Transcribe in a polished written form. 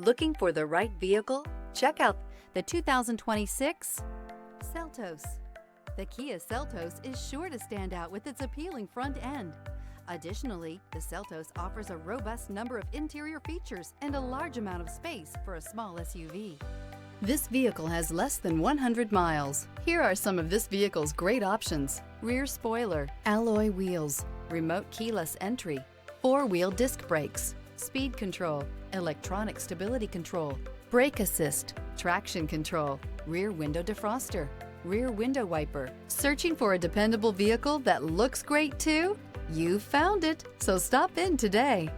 Looking for the right vehicle? Check out the 2026 Seltos. The Kia Seltos is sure to stand out with its appealing front end. Additionally, the Seltos offers a robust number of interior features and a large amount of space for a small SUV. This vehicle has less than 100 miles. Here are some of this vehicle's great options: rear spoiler, alloy wheels, remote keyless entry, four-wheel disc brakes, speed control, electronic stability control, brake assist, traction control, rear window defroster, rear window wiper. Searching for a dependable vehicle that looks great too? You found it, so stop in today.